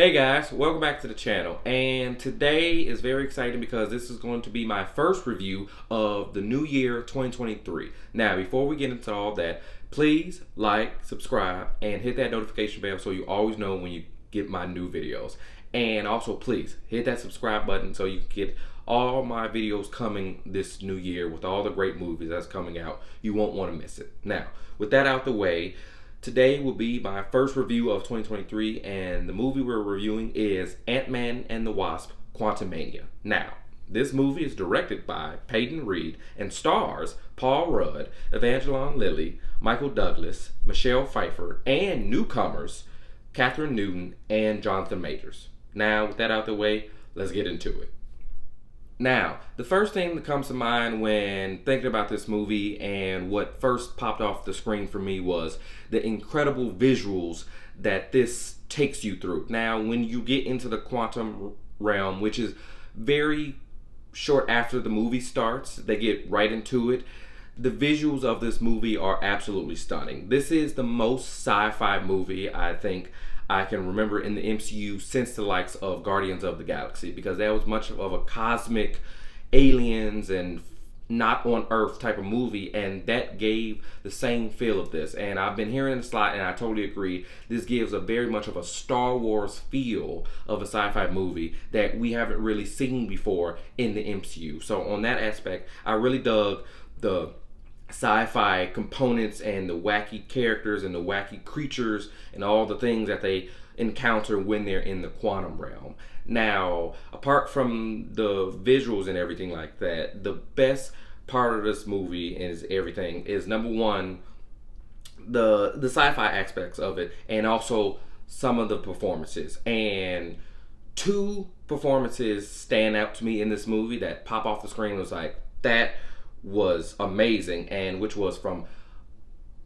Hey guys, welcome back to the channel. And today is very exciting because this is going to be my first review of the new year 2023. Now, before we get into all that, please like, subscribe, and hit that notification bell so you always know when you get my new videos. And also, please hit that subscribe button so you can get all my videos coming this new year with all the great movies that's coming out. You won't want to miss it. Now, with that out the way, today will be my first review of 2023, and the movie we're reviewing is Ant-Man and the Wasp: Quantumania. Now, this movie is directed by Peyton Reed and stars Paul Rudd, Evangeline Lilly, Michael Douglas, Michelle Pfeiffer, and newcomers Catherine Newton and Jonathan Majors. Now, with that out the way, let's get into it. Now, the first thing that comes to mind when thinking about this movie and what first popped off the screen for me was the incredible visuals that this takes you through. Now, when you get into the quantum realm, which is very short after the movie starts, they get right into it. The visuals of this movie are absolutely stunning. This is the most sci-fi movie I think I can remember in the MCU since the likes of Guardians of the Galaxy, because that was much of a cosmic aliens and not on Earth type of movie, and that gave the same feel of this. And I've been hearing this a lot, and I totally agree. This gives a very much of a Star Wars feel of a sci-fi movie that we haven't really seen before in the MCU. So on that aspect, I really dug the sci-fi components and the wacky characters and the wacky creatures and all the things that they encounter when they're in the quantum realm. Now, apart from the visuals and everything like that, the best part of this movie is everything is, number one, the sci-fi aspects of it, and also some of the performances. And two performances stand out to me in this movie that pop off the screen. Was like, that was amazing, and which was from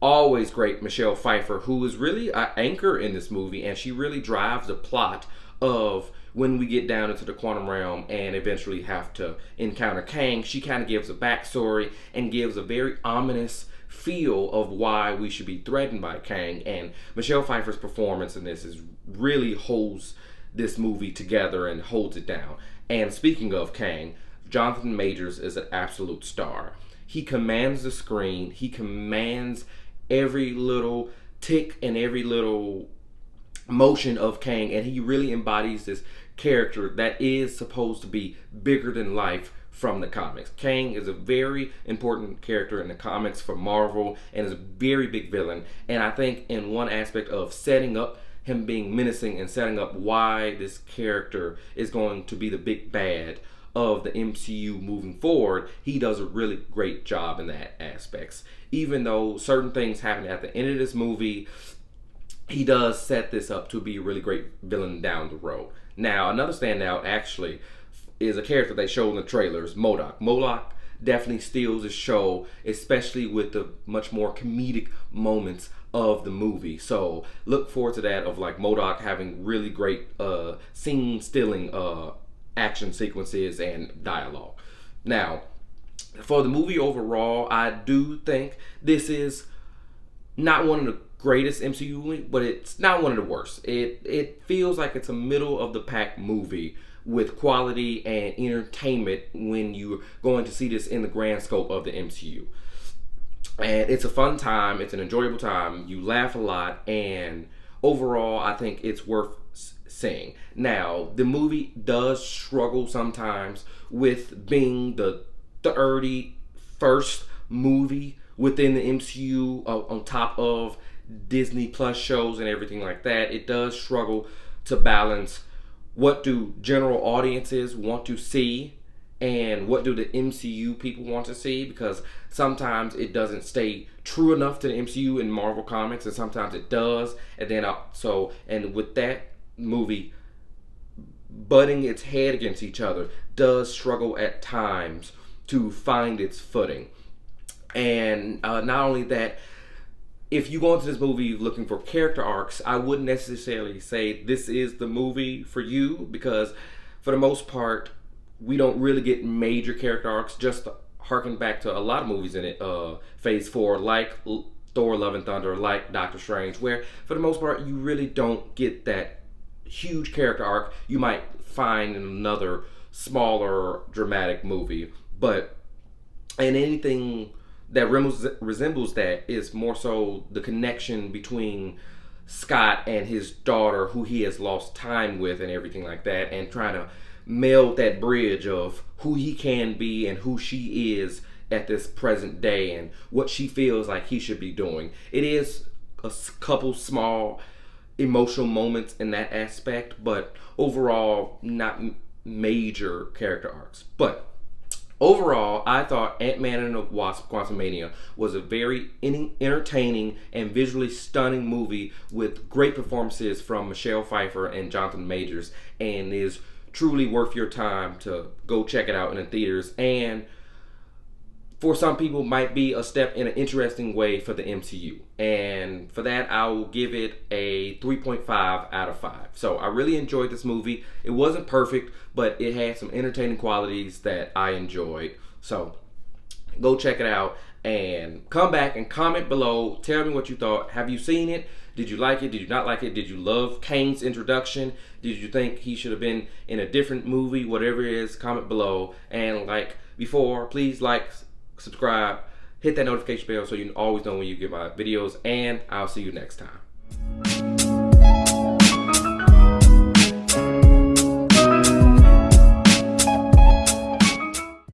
always great Michelle Pfeiffer, who is really an anchor in this movie, and she really drives the plot of when we get down into the quantum realm and eventually have to encounter Kang. She kind of gives a backstory and gives a very ominous feel of why we should be threatened by Kang, and Michelle Pfeiffer's performance in this is really holds this movie together and holds it down. And speaking of Kang, Jonathan Majors is an absolute star. He commands the screen. He commands every little tick and every little motion of Kang, and he really embodies this character that is supposed to be bigger than life from the comics. Kang is a very important character in the comics for Marvel and is a very big villain. And I think in one aspect of setting up him being menacing and setting up why this character is going to be the big bad of the MCU moving forward, he does a really great job in that aspects. Even though certain things happen at the end of this movie, he does set this up to be a really great villain down the road. Now, another standout actually is a character they show in the trailers, MODOK. MODOK definitely steals the show, especially with the much more comedic moments of the movie. So look forward to that, of like MODOK having really great scene stealing action sequences and dialogue. Now, for the movie overall, I do think this is not one of the greatest MCU movies, but it's not one of the worst. It feels like it's a middle of the pack movie with quality and entertainment when you're going to see this in the grand scope of the MCU. And it's a fun time, it's an enjoyable time, you laugh a lot, and overall I think it's worth seeing. Now, the movie does struggle sometimes with being the 31st movie within the MCU on top of Disney Plus shows and everything like that. It does struggle to balance what do general audiences want to see and what do the MCU people want to see, because sometimes it doesn't stay true enough to the MCU in Marvel Comics, and sometimes it does. And then and with that movie butting its head against each other, does struggle at times to find its footing. And not only that, if you go into this movie looking for character arcs, I wouldn't necessarily say this is the movie for you, because for the most part, we don't really get major character arcs. Just harken back to a lot of movies in it, Phase 4, like Thor: Love and Thunder, like Doctor Strange, where for the most part, you really don't get that huge character arc you might find in another smaller dramatic movie. But and anything that resembles that is more so the connection between Scott and his daughter, who he has lost time with, and everything like that, and trying to meld that bridge of who he can be and who she is at this present day and what she feels like he should be doing. It is a couple small emotional moments in that aspect, but overall, not major character arcs. But overall, I thought Ant-Man and the Wasp: Quantumania was a very entertaining and visually stunning movie with great performances from Michelle Pfeiffer and Jonathan Majors, and is truly worth your time to go check it out in the theaters. And for some people, might be a step in an interesting way for the MCU. And for that, I will give it a 3.5 out of 5. So I really enjoyed this movie. It wasn't perfect, but it had some entertaining qualities that I enjoyed. So go check it out and come back and comment below. Tell me what you thought. Have you seen it? Did you like it? Did you not like it? Did you love Kane's introduction? Did you think he should have been in a different movie? Whatever it is, comment below. And like before, please like, subscribe, hit that notification bell so you always know when you get my videos, and I'll see you next time.